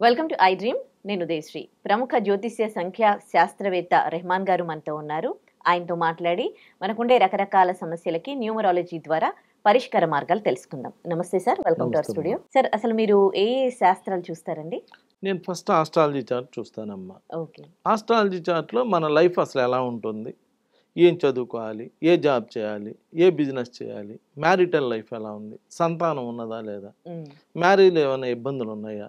Welcome to I dream. నేను ఉదయశ్రీ. ప్రముఖ జ్యోతిష్య సంఖ్యా శాస్త్రవేత్త రెహమాన్ గారు మనతో ఉన్నారు. ఆయనతో మాట్లాడి మనకుండే రకరకాల సమస్యలకి న్యూమరాలజీ ద్వారా పరిష్కార మార్గాలు తెలుసుకుందాం. నమస్తే sir, welcome to our Namaste studio. Sir, అసలు మీరు ఏ శాస్త్రాలు చూస్తారండి? నేను ఫస్ట్ ఆస్ట్రాలజీ చార్ట్ చూస్తానమ్మా. ఓకే. ఆస్ట్రాలజీ చార్ట్లో మన లైఫ్ అసలు ఎలా ఉంటుంది, ఏం చదువుకోవాలి, ఏ జాబ్ చేయాలి, ఏ బిజినెస్ చేయాలి, మ్యారిటల్ లైఫ్ ఎలా ఉంది, సంతానం ఉన్నదా లేదా, మ్యారేజ్లో ఏమైనా ఇబ్బందులు ఉన్నాయా,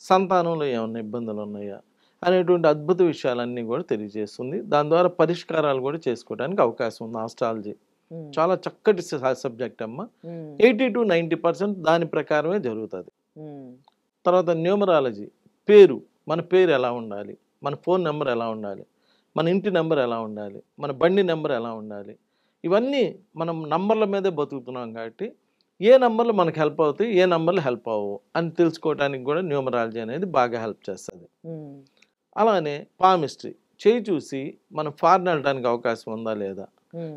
సంతానంలో ఏమైనా ఇబ్బందులు ఉన్నాయా అనేటువంటి అద్భుత విషయాలన్నీ కూడా తెలియజేస్తుంది. దాని ద్వారా పరిష్కారాలు కూడా చేసుకోవడానికి అవకాశం ఉంది. ఆస్ట్రాలజీ చాలా చక్కటి సబ్జెక్ట్ అమ్మా. 80 to 90% దాని ప్రకారమే జరుగుతుంది. తర్వాత న్యూమరాలజీ, పేరు, మన పేరు ఎలా ఉండాలి, మన ఫోన్ నెంబర్ ఎలా ఉండాలి, మన ఇంటి నెంబర్ ఎలా ఉండాలి, మన బండి నెంబర్ ఎలా ఉండాలి, ఇవన్నీ మనం నంబర్ల మీదే బతుకుతున్నాం కాబట్టి ఏ నంబర్లు మనకు హెల్ప్ అవుతాయి, ఏ నంబర్లు హెల్ప్ అవ్వవు అని తెలుసుకోవడానికి కూడా న్యూమరాలజీ అనేది బాగా హెల్ప్ చేస్తుంది. అలానే పామిస్ట్రీ, చేయి చూసి మనం ఫారెన్ వెళ్ళడానికి అవకాశం ఉందా లేదా,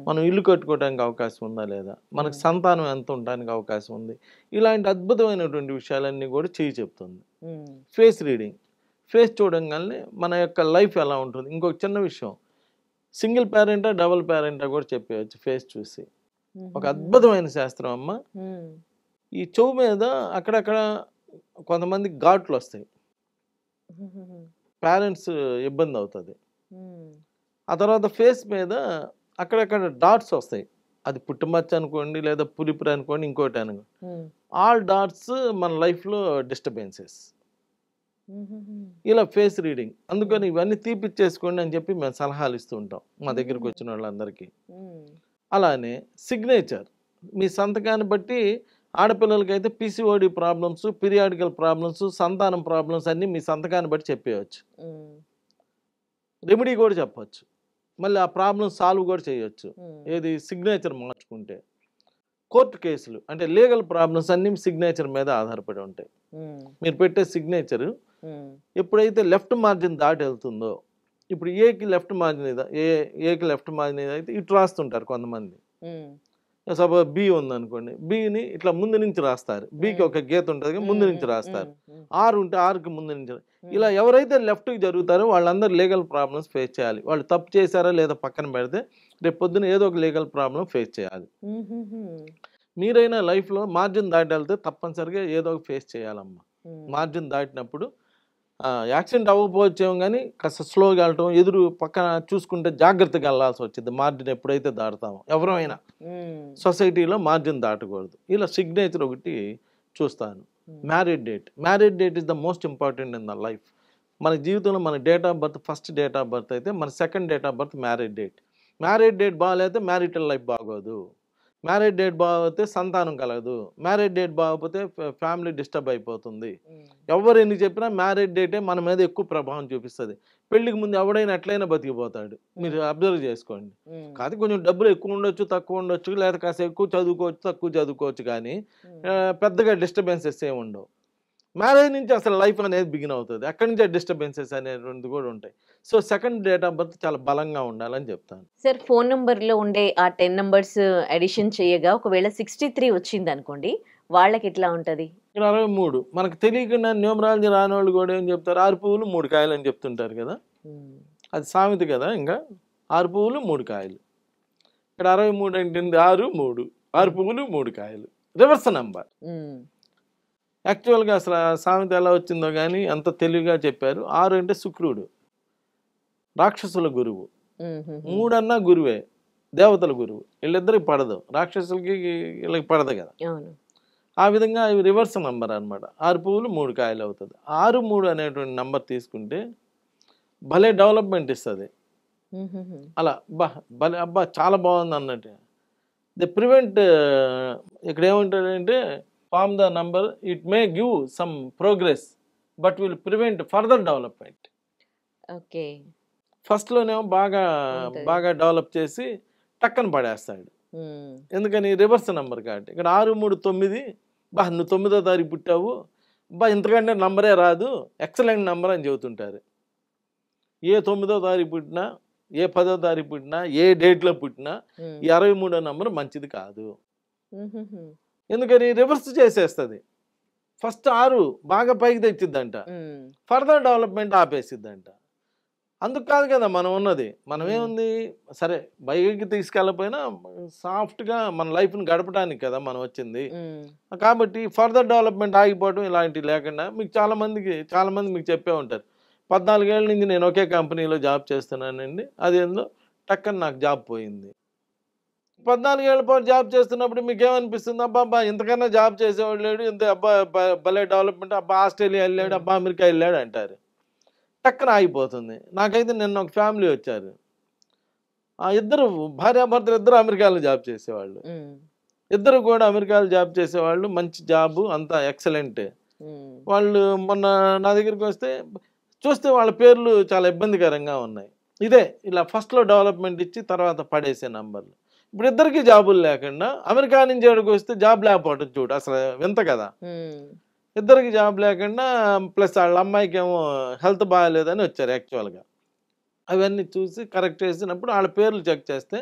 మనం ఇల్లు కట్టుకోవడానికి అవకాశం ఉందా లేదా, మనకు సంతానం ఎంత ఉండడానికి అవకాశం ఉంది, ఇలాంటి అద్భుతమైనటువంటి విషయాలన్నీ కూడా చేయి చెప్తుంది. ఫేస్ రీడింగ్, ఫేస్ చూడంగానే మన యొక్క లైఫ్ ఎలా ఉంటుంది. ఇంకొక చిన్న విషయం, సింగిల్ పేరెంటా డబుల్ పేరెంటా కూడా చెప్పేయచ్చు ఫేస్ చూసి. ఒక అద్భుతమైన శాస్త్రం అమ్మ. ఈ చెవు మీద అక్కడక్కడ కొంతమంది ఘాట్లు వస్తాయి, పేరెంట్స్ ఇబ్బంది అవుతుంది. ఆ తర్వాత ఫేస్ మీద అక్కడక్కడ డాట్స్ వస్తాయి, అది పుట్టుమచ్చ అనుకోండి లేదా పులిపురి అనుకోండి, ఇంకోటి అనుకోండి. ఆల్ డాట్స్ మన లైఫ్లో డిస్టర్బెన్సెస్. ఇలా ఫేస్ రీడింగ్, అందుకని ఇవన్నీ తీపిచ్చేసుకోండి అని చెప్పి మేము సలహాలు ఇస్తూ ఉంటాం మా దగ్గరికి వచ్చిన వాళ్ళందరికీ. అలానే సిగ్నేచర్, మీ సంతకాన్ని బట్టి ఆడపిల్లలకైతే పిసిఓడి ప్రాబ్లమ్స్, పీరియాడికల్ ప్రాబ్లమ్స్, సంతానం ప్రాబ్లమ్స్ అన్నీ మీ సంతకాన్ని బట్టి చెప్పేయచ్చు. రెమెడీ కూడా చెప్పచ్చు, మళ్ళీ ఆ ప్రాబ్లమ్ సాల్వ్ కూడా చేయొచ్చు. ఏది సిగ్నేచర్ మార్చుకుంటే. కోర్టు కేసులు అంటే లీగల్ ప్రాబ్లమ్స్ అన్నీ సిగ్నేచర్ మీద ఆధారపడి ఉంటాయి. మీరు పెట్టే సిగ్నేచర్ ఎప్పుడైతే లెఫ్ట్ మార్జిన్ దాటి వెళ్తుందో, ఇప్పుడు ఏకి లెఫ్ట్ మార్జిన్ ఏకి లెఫ్ట్ మార్జిన్ అయితే ఇటు రాస్తుంటారు కొంతమంది. సపోజ్ బి ఉందనుకోండి, బిని ఇట్లా ముందు నుంచి రాస్తారు, బికి ఒక గీత ఉంటుంది ముందు నుంచి రాస్తారు. ఆర్ ఉంటే ఆర్కి ముందు నుంచి. ఇలా ఎవరైతే లెఫ్ట్కి జరుగుతారో వాళ్ళందరూ లీగల్ ప్రాబ్లమ్స్ ఫేస్ చేయాలి. వాళ్ళు తప్పు చేశారా లేదా పక్కన పెడితే రేపు పొద్దున ఏదో ఒక లీగల్ ప్రాబ్లం ఫేస్ చేయాలి. మీరైనా లైఫ్లో మార్జిన్ దాటి వెళ్తే తప్పనిసరిగా ఏదో ఒక ఫేస్ చేయాలమ్మా. మార్జిన్ దాటినప్పుడు యాక్సిడెంట్ అవ్వకపోవచ్చేమో కానీ కాస్త స్లోగా వెళ్ళటం, ఎదురు పక్కన చూసుకుంటే జాగ్రత్తగా వెళ్ళాల్సి వచ్చింది. మార్జిన్ ఎప్పుడైతే దాటుతామో ఎవరైనా సొసైటీలో మార్జిన్ దాటకూడదు. ఇలా సిగ్నేచర్ ఒకటి చూస్తాను. Married date, married date is the most important in the life. మన జీవితంలో మన date of birth first date of birth అయితే మన second date of birth married date. Married date బాగాలేతే మ్యారిటల్ లైఫ్ బాగోదు, మ్యారీడ్ డేట్ బాగోతే సంతానం కలగదు, మ్యారీడ్ డేట్ బాగోపోతే ఫ్యామిలీ డిస్టర్బ్ అయిపోతుంది. ఎవరు ఎన్ని చెప్పినా మ్యారీడ్ డేటే మన మీద ఎక్కువ ప్రభావం చూపిస్తుంది. పెళ్లికి ముందు ఎవడైనా ఎట్లయినా బతికిపోతాడు, మీరు అబ్జర్వ్ చేసుకోండి. కాదు కొంచెం డబ్బులు ఎక్కువ ఉండొచ్చు, తక్కువ ఉండొచ్చు, లేదా కాస్త ఎక్కువ చదువుకోవచ్చు, తక్కువ చదువుకోవచ్చు, కానీ పెద్దగా డిస్టర్బెన్సెస్ ఏమి ఉండవు. మ్యారేజ్ నుంచి అసలు లైఫ్ అనేది బిగిన్ అవుతుంది, అక్కడి నుంచే డిస్టర్బెన్సెస్ అనేటువంటి కూడా ఉంటాయి. So second date of birth చాలా బలంగా ఉండాలని చెప్తాను. సార్, ఫోన్ నంబర్లో ఉండే ఆ 10 నంబర్స్ అడిషన్ చేయగా ఒకవేళ 63 వచ్చింది అనుకోండి, వాళ్ళకి ఎట్లా ఉంటుంది? 63 మనకు తెలియకుండా న్యూమరాలజీ రాని వాళ్ళు కూడా ఏం చెప్తారు, 6 పువ్వులు 3 కాయలు అని చెప్తుంటారు కదా. అది సామెత కదా. ఇంకా 6 పువ్వులు 3 కాయలు, ఇక్కడ 63 అంటే 6 3, 6 పువ్వులు 3 కాయలు, రివర్స్ నంబర్. యాక్చువల్గా అసలు సామెత ఎలా వచ్చిందో కానీ అంత తెలివిగా చెప్పారు. 6 అంటే శుక్రుడు, రాక్షసుల గురువు. 3 అన్నా గురువే, దేవతల గురువు. వీళ్ళిద్దరికి పడదు, రాక్షసులకి వీళ్ళకి పడదు కదా. ఆ విధంగా ఇవి రివర్స్ నంబర్ అనమాట. 6 పువ్వులు 3 కాయలు అవుతుంది. 6 3 అనేటువంటి నంబర్ తీసుకుంటే భలే డెవలప్మెంట్ ఇస్తుంది. అలా భలే అబ్బా చాలా బాగుంది అన్నట్టు. ది ప్రివెంట్, ఇక్కడ ఏమంటాడంటే form the number, it may give some progress but will prevent further development. Okay. ఫస్ట్లోనేమో బాగా డెవలప్ చేసి టక్కన పడేస్తాడు. ఎందుకని రివర్స్ నెంబర్ కాబట్టి. ఇక్కడ 6 3 9, నువ్వు 9వ తారీఖు పుట్టావు, ఇంతకంటే నంబరే రాదు, ఎక్సలెంట్ నెంబర్ అని చెబుతుంటారు. ఏ 9వ తారీఖు పుట్టినా, ఏ 10వ తారీఖు పుట్టినా, ఏ డేట్లో పుట్టినా ఈ 63వ నంబర్ మంచిది కాదు. ఎందుకని రివర్స్ చేసేస్తుంది. ఫస్ట్ 6 బాగా పైకి తెచ్చిద్దంట, ఫర్దర్ డెవలప్మెంట్ ఆపేసిద్దంట. అందుకు కాదు కదా మనం ఉన్నది. మనం ఏముంది, సరే పైకి తీసుకెళ్ళకపోయినా సాఫ్ట్గా మన లైఫ్ని గడపడానికి కదా మనం వచ్చింది. కాబట్టి ఫర్దర్ డెవలప్మెంట్ ఆగిపోవడం ఇలాంటివి లేకుండా మీకు చాలా మంది మీకు చెప్పే ఉంటారు, 14 ఏళ్ళ నుంచి నేను ఒకే కంపెనీలో జాబ్ చేస్తున్నానండి, అదేందో టక్కని నాకు జాబ్ పోయింది. 14 ఏళ్ల పాటు జాబ్ చేస్తున్నప్పుడు మీకు ఏమనిపిస్తుంది, అబ్బా ఇంతకన్నా జాబ్ చేసేవాడు లేడు, ఇంత అబ్బా భలే డెవలప్మెంట్, అబ్బా ఆస్ట్రేలియా వెళ్ళాడు, అబ్బా అమెరికా వెళ్ళాడు అంటారు. టక్కన ఆగిపోతుంది. నాకైతే నిన్న ఒక ఫ్యామిలీ వచ్చారు, ఆ ఇద్దరు భార్యాభర్తలు ఇద్దరు అమెరికాలో జాబ్ చేసేవాళ్ళు, ఇద్దరు కూడా అమెరికాలో జాబ్ చేసేవాళ్ళు, మంచి జాబు, అంతా ఎక్సలెంట్. వాళ్ళు మొన్న నా దగ్గరికి వస్తే చూస్తే వాళ్ళ పేర్లు చాలా ఇబ్బందికరంగా ఉన్నాయి. ఇదే ఇలా ఫస్ట్లో డెవలప్మెంట్ ఇచ్చి తర్వాత పడేసే నంబర్లు. ఇప్పుడు ఇద్దరికి జాబులు లేకుండా అమెరికా నుంచి ఎక్కడికి వస్తే జాబ్ లేకపోవటం చూడు, అసలు వింత కదా. ఇద్దరికి జాబ్ లేకుండా ప్లస్ వాళ్ళ అమ్మాయికి ఏమో హెల్త్ బాగాలేదని వచ్చారు యాక్చువల్గా. అవన్నీ చూసి కరెక్ట్ చేసినప్పుడు వాళ్ళ పేర్లు చెక్ చేస్తే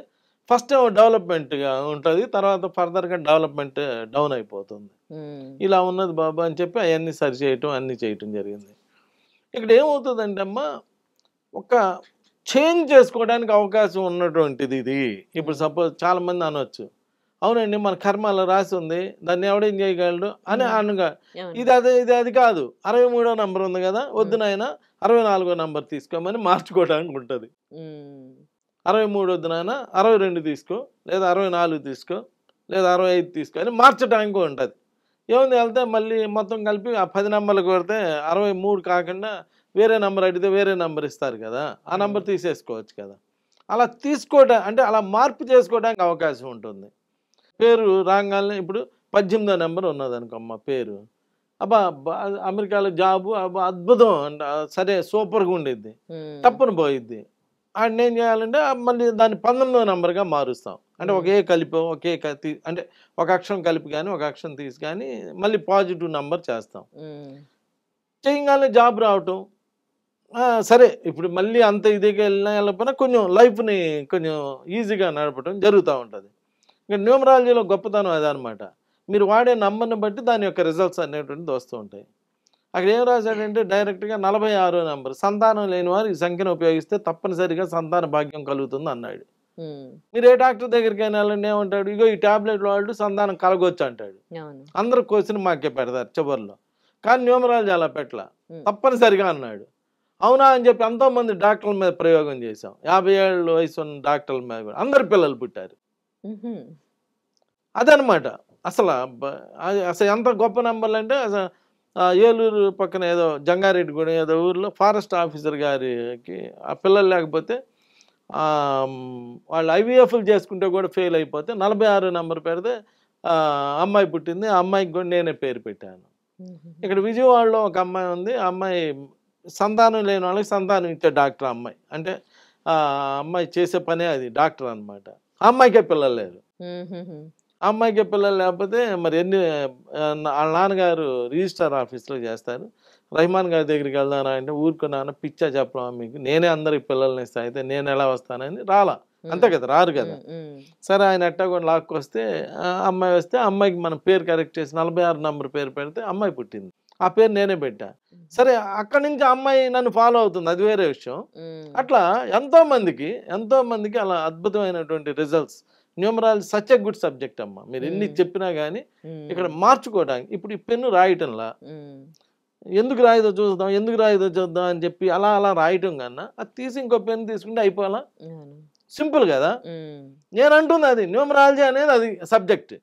ఫస్ట్ ఏమో డెవలప్మెంట్గా ఉంటుంది, తర్వాత ఫర్దర్గా డెవలప్మెంట్ డౌన్ అయిపోతుంది. ఇలా ఉన్నది బాబు అని చెప్పి అవన్నీ సరి చేయటం అన్నీ చేయటం జరిగింది. ఇక్కడ ఏమవుతుందంటే అమ్మా, ఒక చేంజ్ చేసుకోవడానికి అవకాశం ఉన్నటువంటిది ఇది. ఇప్పుడు సపోజ్ చాలామంది అనవచ్చు, అవునండి మన కర్మ అలా రాసి ఉంది, దాన్ని ఎవడేం చేయగలడు అని అనగా, ఇది అది కాదు, 63వ నంబర్ ఉంది కదా, వద్దు నాయన 64వ నంబర్ తీసుకోమని మార్చుకోవడానికి ఉంటుంది. 63 వద్దు నాయన 62 తీసుకో, లేదా 64 తీసుకో, లేదా 65 తీసుకో అని మార్చడానికి ఉంటుంది. ఏముంది, వెళ్తే మళ్ళీ మొత్తం కలిపి ఆ 10 నెంబర్లు కొడితే 63 కాకుండా వేరే నెంబర్ అడిగితే వేరే నెంబర్ ఇస్తారు కదా, ఆ నెంబర్ తీసేసుకోవచ్చు కదా. అలా అంటే అలా మార్పు చేసుకోవడానికి అవకాశం ఉంటుంది. పేరు రాగానే ఇప్పుడు 18వ నెంబర్ ఉన్నది అనుకోమ్మ పేరు, అబ్బా అమెరికాలో జాబు, అబ్బా అద్భుతం అంట, సరే సూపర్గా ఉండిద్ది, తప్పని పోయిద్ది. అండ్ ఏం చేయాలంటే మళ్ళీ దాన్ని 19వ నెంబర్గా మారుస్తాం. అంటే ఒకే కలిపి అంటే ఒక అక్షరం కలిపి కానీ ఒక అక్షరం తీసి కానీ మళ్ళీ పాజిటివ్ నెంబర్ చేస్తాం. చేయగానే జాబ్ రావటం, సరే ఇప్పుడు మళ్ళీ అంత ఇదిగా వెళ్ళిపోయినా కొంచెం లైఫ్ని కొంచెం ఈజీగా నడపడం జరుగుతూ ఉంటుంది. ఇంకా న్యూమరాలజీలో గొప్పతనం అదనమాట, మీరు వాడే నంబర్ని బట్టి దాని యొక్క రిజల్ట్స్ అనేటువంటిది వస్తూ ఉంటాయి. అక్కడ ఏం రాశాడంటే డైరెక్ట్గా 46వ నెంబర్, సంతానం లేని వారు ఈ సంఖ్యను ఉపయోగిస్తే తప్పనిసరిగా సంతాన భాగ్యం కలుగుతుంది అన్నాడు. మీరు ఏ డాక్టర్ దగ్గరికి వెళ్ళాలండి ఏమంటాడు, ఇగో ఈ టాబ్లెట్ వాడు సంతానం కలగొచ్చు అంటాడు. అందరూ క్వశ్చన్ మాకే పెడతారు చివరిలో, కానీ న్యూమరాలజీ అలా పెట్టలా, తప్పనిసరిగా అన్నాడు. అవునా అని చెప్పి ఎంతోమంది డాక్టర్ల మీద ప్రయోగం చేశాం, 50 ఏళ్ళ వయసు ఉన్న డాక్టర్ల మీద కూడా అందరు పిల్లలు పుట్టారు. అదనమాట అసలు ఎంత గొప్ప నెంబర్లు అంటే, అసలు ఏలూరు పక్కన ఏదో జంగారెడ్డిగూడెం ఏదో ఊర్లో ఫారెస్ట్ ఆఫీసర్ గారికి ఆ పిల్లలు లేకపోతే వాళ్ళు IVFలు చేసుకుంటే కూడా ఫెయిల్ అయిపోతే 46వ నెంబర్ పెడితే అమ్మాయి పుట్టింది. ఆ అమ్మాయికి కూడా నేనే పేరు పెట్టాను. ఇక్కడ విజయవాడలో ఒక అమ్మాయి ఉంది, ఆ అమ్మాయి సంతానం లేని వాళ్ళకి సంతానం ఇచ్చే డాక్టర్ అమ్మాయి. అంటే ఆ అమ్మాయి చేసే పనే అది, డాక్టర్ అనమాట. ఆ అమ్మాయికే పిల్లలు లేరు. ఆ అమ్మాయికి పిల్లలు లేకపోతే మరి వాళ్ళ నాన్నగారు రిజిస్ట్రార్ ఆఫీస్లో చేస్తారు. రహమాన్ గారి దగ్గరికి వెళ్దానా అంటే ఊరుకున్నాను, పిచ్చా చెప్పడం మీకు, నేనే అందరికి పిల్లల్ని ఇస్తా, అయితే నేను ఎలా వస్తానని రాలా, అంతే కదా, రారు కదా. సరే ఆయన ఎట్టా కూడా లాక్కొస్తే అమ్మాయి వస్తే అమ్మాయికి మనం పేరు కరెక్ట్ చేసి 46 నంబర్ పేరు పెడితే అమ్మాయి పుట్టింది. ఆ పేరు నేనే పెట్టా. సరే అక్కడి నుంచి అమ్మాయి నన్ను ఫాలో అవుతుంది, అది వేరే విషయం. అట్లా ఎంతో మందికి అలా అద్భుతమైనటువంటి results. Numerology such a good subject అమ్మ, మీరు ఎన్ని చెప్పినా కానీ ఇక్కడ మార్చుకోవడానికి. ఇప్పుడు ఈ పెన్ను రాయటంలా ఎందుకు రాయదో చూద్దాం అని చెప్పి అలా రాయటం కన్నా అది తీసి ఇంకో పెన్ను తీసుకుంటే అయిపోవాలా, సింపుల్ కదా. నేను అంటుంది అది న్యూమరాలజీ అనేది అది సబ్జెక్ట్,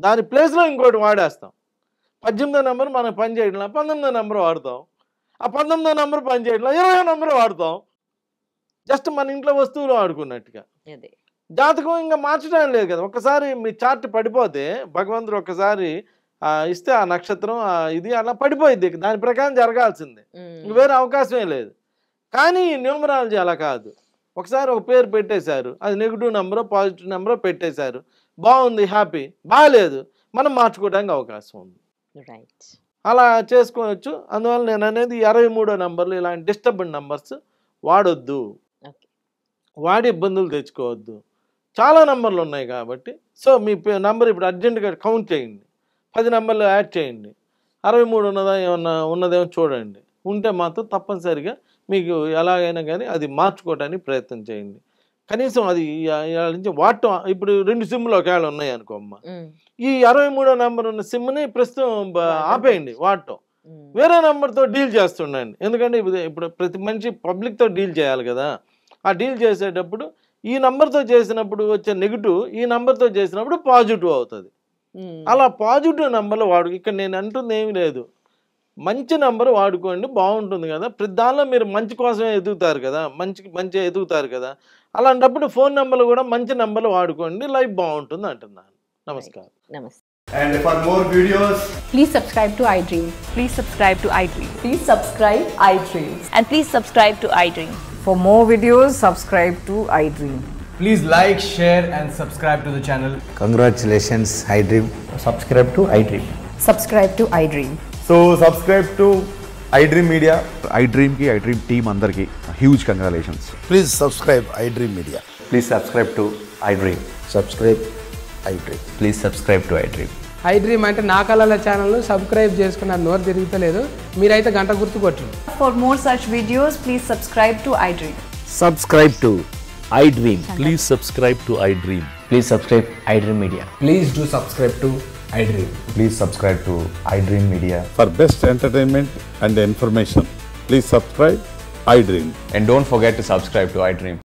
దాని ప్లేస్లో ఇంకోటి వాడేస్తాం. 18వ నెంబర్ మనం పని చేయట్లా, 19వ నెంబర్ వాడతాం. ఆ 19వ నెంబర్ పని చేయట్లా, 20వ నెంబర్ వాడతాం. జస్ట్ మన ఇంట్లో వస్తువులు వాడుకున్నట్టుగా. జాతకం ఇంకా మార్చడం లేదు కదా. ఒక్కసారి మీ చార్ట్ పడిపోతే భగవంతుడు ఒక్కసారి ఇస్తే ఆ నక్షత్రం ఇది అలా పడిపోయింది, దాని ప్రకారం జరగాల్సిందే, వేరే అవకాశమే లేదు. కానీ న్యూమరాలజీ అలా కాదు. ఒకసారి ఒక పేరు పెట్టేశారు, అది నెగిటివ్ నెంబరో పాజిటివ్ నెంబరో పెట్టేశారు, బాగుంది హ్యాపీ, బాగాలేదు, మనం మార్చుకోవడానికి అవకాశం ఉంది. అలా చేసుకోవచ్చు. అందువల్ల నేను అనేది 63వ నెంబర్లు ఇలాంటి డిస్టర్బ్డ్ నెంబర్స్ వాడొద్దు, వాడి ఇబ్బందులు తెచ్చుకోవద్దు. చాలా నెంబర్లు ఉన్నాయి కాబట్టి. సో మీ నెంబర్ ఇప్పుడు అర్జెంటుగా కౌంట్ చేయండి, 10 నెంబర్లు యాడ్ చేయండి. 63 ఉన్నదా ఏమన్నా ఉన్నదేమో చూడండి. ఉంటే మాత్రం తప్పనిసరిగా మీకు ఎలాగైనా కానీ అది మార్చుకోవడానికి ప్రయత్నం చేయండి. కనీసం అది ఇవాళ నుంచి వాడటం ఇప్పుడు 2 సిమ్లు ఒకవేళ ఉన్నాయి అనుకో అమ్మ, ఈ 63వ నెంబర్ ఉన్న సిమ్ని ప్రస్తుతం ఆపేయండి వాడటం. వేరే నెంబర్తో డీల్ చేస్తుండండి. ఎందుకంటే ఇప్పుడు ప్రతి మనిషి పబ్లిక్తో డీల్ చేయాలి కదా. ఆ డీల్ చేసేటప్పుడు ఈ నెంబర్తో చేసినప్పుడు వచ్చే నెగిటివ్ ఈ నెంబర్తో చేసినప్పుడు పాజిటివ్ అవుతుంది. అలా పాజిటివ్ నెంబర్లు ఇక్కడ నేను అంటుంది ఏమీ లేదు, మంచి నెంబర్ వాడుకోండి, బాగుంటుంది కదా. ప్రతి దానిలో మీరు మంచి కోసమే ఎదుగుతారు కదా, మంచిగా ఎదుగుతారు కదా. అలాంటప్పుడు ఫోన్ నెంబర్లు కూడా మంచి నెంబర్లు వాడుకోండి, లైఫ్ బాగుంటుంది అంటున్నాను. నమస్కారం. నమస్తే. And for more videos, please subscribe to iDream. Please subscribe to iDream. Please subscribe iDream. And please subscribe to iDream. For more videos, subscribe to iDream. please like, share and subscribe to the channel. Congratulations, iDream. Subscribe to iDream. Subscribe to iDream. So subscribe to iDream Media. iDream ki iDream team andarki huge congratulations. Please subscribe iDream Media. Please subscribe to iDream. Subscribe iDream. Please subscribe to iDream. iDream అంటే నా కళల ఛానల్ను subscribe చేసుకున్న నోరు తిరుగుతలేదు, మీరైతే గంట గుర్తు కొట్టండి. For more such videos, please subscribe to iDream. Subscribe to iDream. Please subscribe to iDream. Please subscribe iDream Media. Please do subscribe to iDream. Please subscribe to iDream Media. For best entertainment and information, please subscribe iDream. And don't forget to subscribe to iDream.